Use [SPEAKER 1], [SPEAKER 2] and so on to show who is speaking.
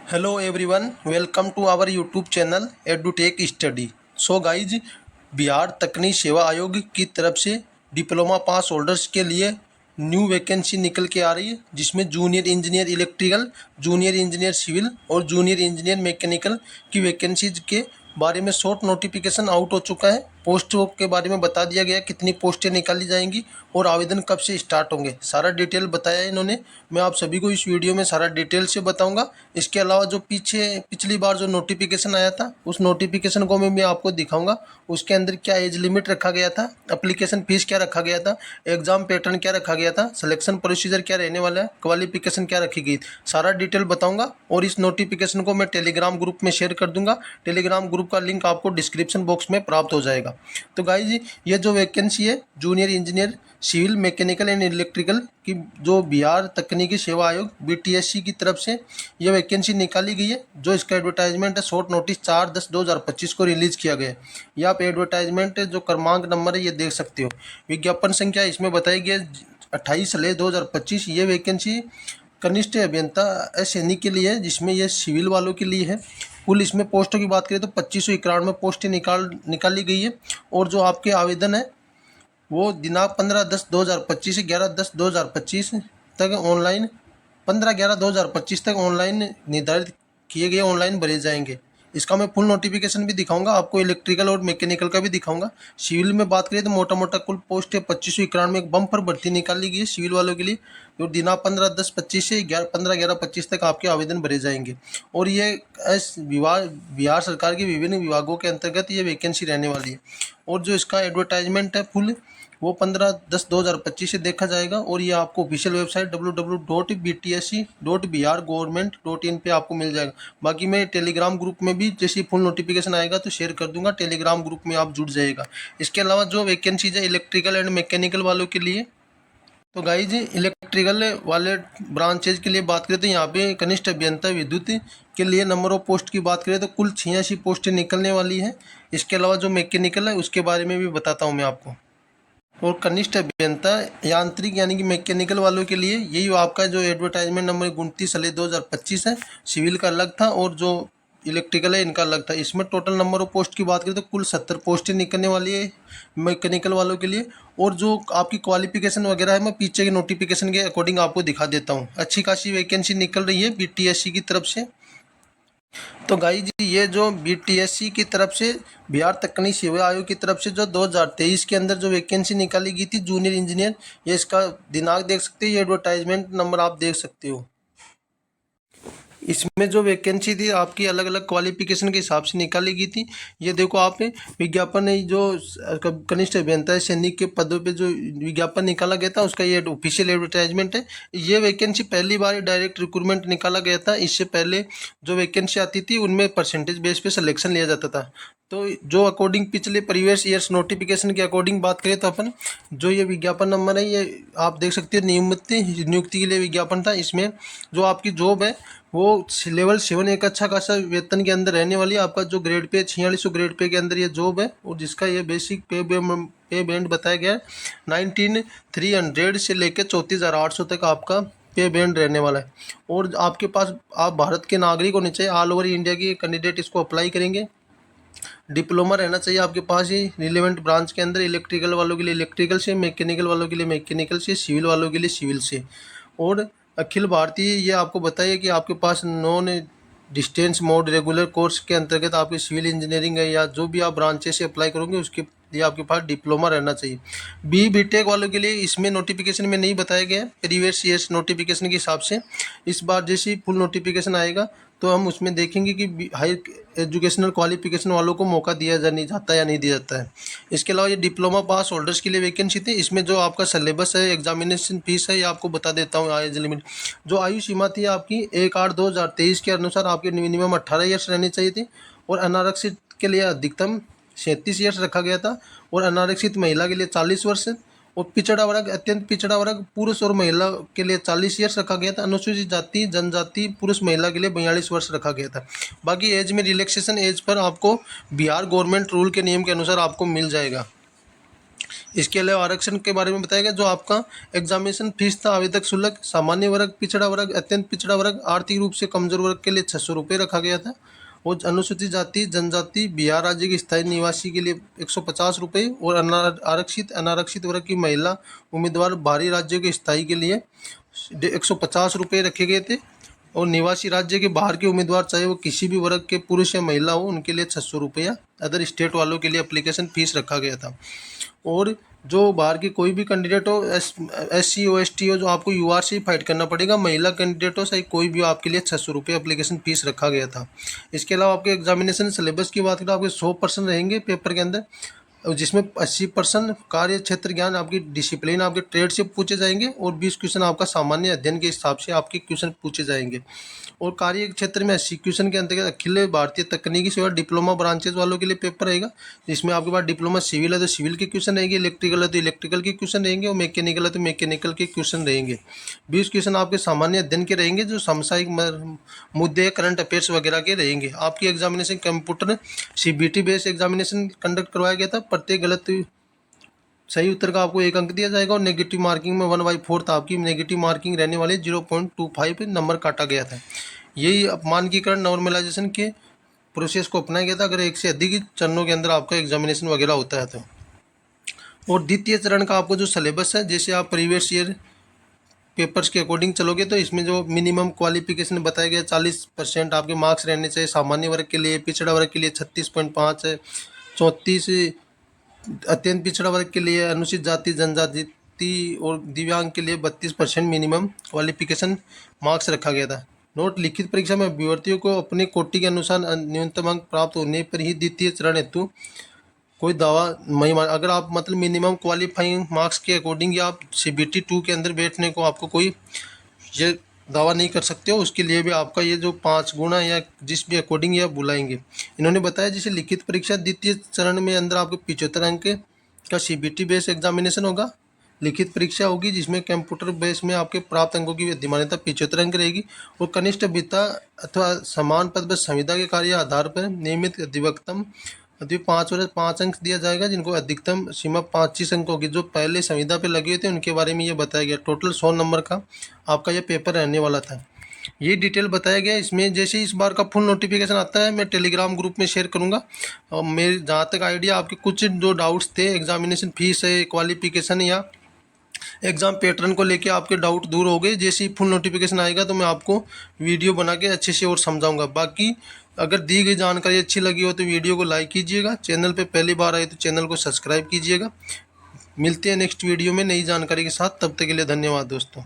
[SPEAKER 1] Hello everyone, welcome to our YouTube channel EduTech Study. So guys, Bihar तकनीक सेवा आयोग की तरफ से डिप्लोमा पास होल्डर्स के लिए न्यू वैकेंसी निकल के आ रही है, जिसमें junior engineer electrical, junior engineer civil और जूनियर इंजीनियर मैकेनिकल की वैकेंसीज के बारे में शॉर्ट नोटिफिकेशन आउट हो चुका है। पोस्टों के बारे में बता दिया गया कितनी पोस्टें निकाली जाएंगी और आवेदन कब से स्टार्ट होंगे, सारा डिटेल बताया है इन्होंने। मैं आप सभी को इस वीडियो में सारा डिटेल से बताऊंगा। इसके अलावा जो पिछली बार जो नोटिफिकेशन आया था, उस नोटिफिकेशन को मैं आपको दिखाऊंगा। उसके अंदर क्या एज लिमिट रखा गया था, एप्लीकेशन फीस क्या रखा गया था, एग्जाम पैटर्न क्या रखा गया था, सिलेक्शन प्रोसीजर क्या रहने वाला है, क्वालिफिकेशन क्या रखी गई, सारा डिटेल बताऊंगा। और इस नोटिफिकेशन को मैं टेलीग्राम ग्रुप में शेयर कर दूंगा। टेलीग्राम ग्रुप का लिंक आपको डिस्क्रिप्शन बॉक्स में प्राप्त हो जाएगा। तो गाइज, ये जो वैकेंसी है junior engineer civil mechanical and electrical की, जो बिहार तकनीकी सेवा आयोग BTSC की तरफ से यह वैकेंसी निकाली गई है। जो इसका एडवर्टाइजमेंट है, शॉर्ट नोटिस 4/10/2025 को रिलीज किया गया है। यह आप एडवर्टाइजमेंट जो क्रमांक नंबर है ये देख सकते हो। विज्ञापन संख्या इसमें बताई गई है 28/2025। ये वैकेंसी कनिष्ठ अभियंता सैनिक के लिए है, जिसमें यह सिविल वालों के लिए है। कुल इसमें पोस्टों की बात करें तो 2591 पोस्टें निकाली गई है। और जो आपके आवेदन है वो दिनांक 15/10/2025 से 11/10/2025 तक ऑनलाइन 15/11/2025 तक ऑनलाइन निर्धारित किए गए ऑनलाइन भरे जाएंगे। इसका मैं फुल नोटिफिकेशन भी दिखाऊंगा आपको, इलेक्ट्रिकल और मैकेनिकल का भी दिखाऊंगा। सिविल में बात करें तो मोटा मोटा कुल पोस्ट है 2591 एक बम्पर भर्ती निकाली गई है सिविल वालों के लिए। जो दिनांक 15/10/25 से 15/11/25 तक आपके आवेदन भरे जाएंगे। और ये बिहार सरकार के विभिन्न विभागों के अंतर्गत ये वैकेंसी रहने वाली है। और जो इसका एडवर्टाइजमेंट है फुल, वो 15/10/2025 से देखा जाएगा। और ये आपको ऑफिशियल वेबसाइट www.btsc.bihargovernment.in पे आपको मिल जाएगा। बाकी मैं टेलीग्राम ग्रुप में भी जैसे फुल नोटिफिकेशन आएगा तो शेयर कर दूंगा, टेलीग्राम ग्रुप में आप जुड़ जाएगा। इसके अलावा जो वैकेंसीज है इलेक्ट्रिकल एंड मैकेनिकल वालों के लिए, तो गाइज इलेक्ट्रिकल वाले ब्रांचेज के लिए बात करें तो यहाँ पे कनिष्ठ अभियंता विद्युत के लिए नंबर ऑफ पोस्ट की बात करें तो कुल 86 पोस्टें निकलने वाली हैं। इसके अलावा जो मैकेनिकल है उसके बारे में भी बताता हूँ मैं आपको। और कनिष्ठ अभियंता यांत्रिक यानी कि मैकेनिकल वालों के लिए यही आपका जो एडवर्टाइजमेंट नंबर 29/2025 है, सिविल का अलग था और जो इलेक्ट्रिकल है इनका अलग था। इसमें टोटल नंबर ऑफ पोस्ट की बात करें तो कुल 70 पोस्टें निकलने वाली है मैकेनिकल वालों के लिए। और जो आपकी क्वालिफिकेशन वगैरह है मैं पीछे के नोटिफिकेशन के अकॉर्डिंग आपको दिखा देता हूँ। अच्छी खासी वैकेंसी निकल रही है BTSC की तरफ से। तो गाइज, ये जो BTSC की तरफ से बिहार तकनीक सेवा आयोग की तरफ से जो 2023 के अंदर जो वैकेंसी निकाली गई थी जूनियर इंजीनियर, ये इसका दिनांक देख सकते हो, ये एडवर्टाइजमेंट नंबर आप देख सकते हो। इसमें जो वैकेंसी थी आपकी अलग अलग क्वालिफिकेशन के हिसाब से निकाली गई थी। ये देखो आप विज्ञापन है जो कनिष्ठ अभियंता सैनिक के पदों पे जो विज्ञापन निकाला गया था उसका ये ऑफिशियल एडवर्टाइजमेंट है। ये वैकेंसी पहली बार डायरेक्ट रिक्रूटमेंट निकाला गया था। इससे पहले जो वैकेंसी आती थी उनमें परसेंटेज बेस पे सिलेक्शन लिया जाता था। तो जो अकॉर्डिंग पिछले प्रीवियस ईयर्स नोटिफिकेशन के अकॉर्डिंग बात करें तो अपन जो ये विज्ञापन नंबर है ये आप देख सकते हो, नियुक्ति के लिए विज्ञापन था। इसमें जो आपकी जॉब है वो लेवल 7 एक अच्छा खासा वेतन के अंदर रहने वाली है। आपका जो ग्रेड पे 4600 ग्रेड पे के अंदर ये जॉब है और जिसका ये बेसिक पे बैंड बताया गया है 19,300 से लेकर 34,800 तक आपका पे बैंड रहने वाला है। और आपके पास आप भारत के नागरिक होने चाहिए, ऑल ओवर इंडिया के कैंडिडेट इसको अप्लाई करेंगे। डिप्लोमा रहना चाहिए आपके पास ही रिलेवेंट ब्रांच के अंदर, इलेक्ट्रिकल वालों के लिए इलेक्ट्रिकल से, मैकेनिकल वालों के लिए मैकेनिकल से, सिविल वालों के लिए सिविल से। और अखिल भारतीय ये आपको बताइए कि आपके पास non distance mode regular course के अंतर्गत आपकी सिविल इंजीनियरिंग है या जो भी आप ब्रांचेस से अप्लाई करोगे उसके लिए आपके पास डिप्लोमा रहना चाहिए। BTech वालों के लिए इसमें नोटिफिकेशन में नहीं बताया गया है, प्रीवियस ईयर्स नोटिफिकेशन के हिसाब से। इस बार जैसे फुल नोटिफिकेशन आएगा तो हम उसमें देखेंगे कि हायर एजुकेशनल क्वालिफिकेशन वालों को मौका दिया नहीं जाता या नहीं दिया जाता है। इसके अलावा ये डिप्लोमा पास होल्डर्स के लिए वैकेंसी थी। इसमें जो आपका सिलेबस है, एग्जामिनेशन फीस है, ये आपको बता देता हूँ। एज लिमिट जो आयु सीमा थी आपकी 1/8/2023 के अनुसार आपके मिनिमम 18 ईयर्स रहनी चाहिए थी। और अनारक्षित के लिए अधिकतम 37 ईयर्स रखा गया था। और अनारक्षित महिला के लिए 40 वर्ष। और पिछड़ा वर्ग, अत्यंत पिछड़ा वर्ग पुरुष और महिला के लिए 40 ईयर्स रखा गया था। अनुसूचित जाति जनजाति पुरुष महिला के लिए 42 वर्ष रखा गया था। बाकी एज में रिलैक्सेशन एज पर आपको बिहार गवर्नमेंट रूल के नियम के अनुसार आपको मिल जाएगा। इसके अलावा आरक्षण के बारे में बताया गया। जो आपका एग्जामिनेशन फीस था, आवेदक शुल्क सामान्य वर्ग, पिछड़ा वर्ग, अत्यंत पिछड़ा वर्ग, आर्थिक रूप से कमजोर वर्ग के लिए 600 रुपये रखा गया था। और अनुसूचित जाति जनजाति बिहार राज्य के स्थायी निवासी के लिए 150 रुपये और आरक्षित अनारक्षित वर्ग की महिला उम्मीदवार बाहरी राज्यों के स्थायी के लिए 150 रुपये रखे गए थे। और निवासी राज्य के बाहर के उम्मीदवार चाहे वो किसी भी वर्ग के पुरुष या महिला हो, उनके लिए 600 रुपया अदर स्टेट वालों के लिए एप्लीकेशन फीस रखा गया था। और जो बाहर की कोई भी कैंडिडेट हो, SC OST हो, जो आपको UR से ही फाइट करना पड़ेगा। महिला कैंडिडेट हो चाहे कोई भी हो, आपके लिए 600 रुपये एप्लीकेशन फीस रखा गया था। इसके अलावा आपके एग्जामिनेशन सिलेबस की बात करें, आपके 100% रहेंगे पेपर के अंदर, जिसमें 80% कार्य क्षेत्र ज्ञान, आपकी डिसिप्लिन, आपके ट्रेड से पूछे जाएंगे और 20 क्वेश्चन आपका सामान्य अध्ययन के हिसाब से आपके क्वेश्चन पूछे जाएंगे। और कार्य क्षेत्र में 80 क्वेश्चन के अंतर्गत अखिल भारतीय तकनीकी सेवा डिप्लोमा ब्रांचेज वालों के लिए पेपर रहेगा, जिसमें आपके पास डिप्लोमा सिविल है तो सिविल के क्वेश्चन रहेंगे, इलेक्ट्रिकल है तो इलेक्ट्रिकल के क्वेश्चन रहेंगे और मैकेनिकल है तो मैकेनिकल के क्वेश्चन रहेंगे। 20 क्वेश्चन आपके सामान्य अध्ययन के रहेंगे, जो सामसायिक मुद्दे, करंट अफेयर्स वगैरह के रहेंगे। आपकी examination computer CBT based examination conduct करवाया गया था। प्रत्येक गलत सही उत्तर का आपको 1 अंक दिया जाएगा और नेगेटिव मार्किंग में 1/4 आपकी नेगेटिव मार्किंग रहने वाली 0.25 नंबर काटा गया था। यही मानकीकरण नॉर्मलाइजेशन के प्रोसेस को अपनाया गया था अगर एक से अधिक चरणों के अंदर आपका एग्जामिनेशन वगैरह होता है तो। और द्वितीय चरण का आपको जो सिलेबस है, जैसे आप प्रीवियस ईयर पेपर्स के अकॉर्डिंग चलोगे तो इसमें जो मिनिमम क्वालिफिकेशन बताया गया 40% आपके मार्क्स रहने चाहिए सामान्य वर्ग के लिए, पिछड़ा वर्ग के लिए 36.5 है, 34 अत्यंत पिछड़ा वर्ग के लिए, अनुसूचित जाति जनजाति और दिव्यांग के लिए 32% मिनिमम क्वालिफिकेशन मार्क्स रखा गया था। नोट, लिखित परीक्षा में अभ्यर्थियों को अपने कोटि के अनुसार न्यूनतम अंक प्राप्त होने पर ही द्वितीय चरण हेतु कोई दावा नहीं मान, अगर आप मतलब मिनिमम क्वालिफाइंग मार्क्स के अकॉर्डिंग या आप CBT 2 के अंदर बैठने को आपको कोई ये दावा नहीं कर सकते हो, उसके लिए भी आपका ये जो 5 गुना या जिस भी अकॉर्डिंग या बुलाएंगे। इन्होंने बताया जैसे लिखित परीक्षा द्वितीय चरण में अंदर आपके 75 अंक का CBT बेस्ड एग्जामिनेशन होगा। लिखित परीक्षा होगी जिसमें कंप्यूटर बेस में आपके प्राप्त अंकों की विद्यमानता 75 अंक रहेगी और कनिष्ठ विद्या अथवा समान पद पर संविदा के कार्य आधार पर नियमित अधिवक्तम 5 वर्ष 5 अंक दिया जाएगा, जिनको अधिकतम सीमा 25 अंक होगी। जो पहले संविदा पे लगे हुए थे उनके बारे में ये बताया गया। टोटल 100 नंबर का आपका ये पेपर रहने वाला था, ये डिटेल बताया गया। इसमें जैसे इस बार का फुल नोटिफिकेशन आता है मैं टेलीग्राम ग्रुप में शेयर करूंगा। और मेरे जहाँ तक आइडिया, आपके कुछ जो डाउट्स थे एग्जामिनेशन फीस है, क्वालिफिकेशन या एग्ज़ाम पैटर्न को लेके आपके डाउट दूर हो गए। जैसे ही फुल नोटिफिकेशन आएगा तो मैं आपको वीडियो बना के अच्छे से और समझाऊंगा। बाकी अगर दी गई जानकारी अच्छी लगी हो तो वीडियो को लाइक कीजिएगा, चैनल पे पहली बार आए तो चैनल को सब्सक्राइब कीजिएगा। मिलते हैं नेक्स्ट वीडियो में नई जानकारी के साथ, तब तक के लिए धन्यवाद दोस्तों।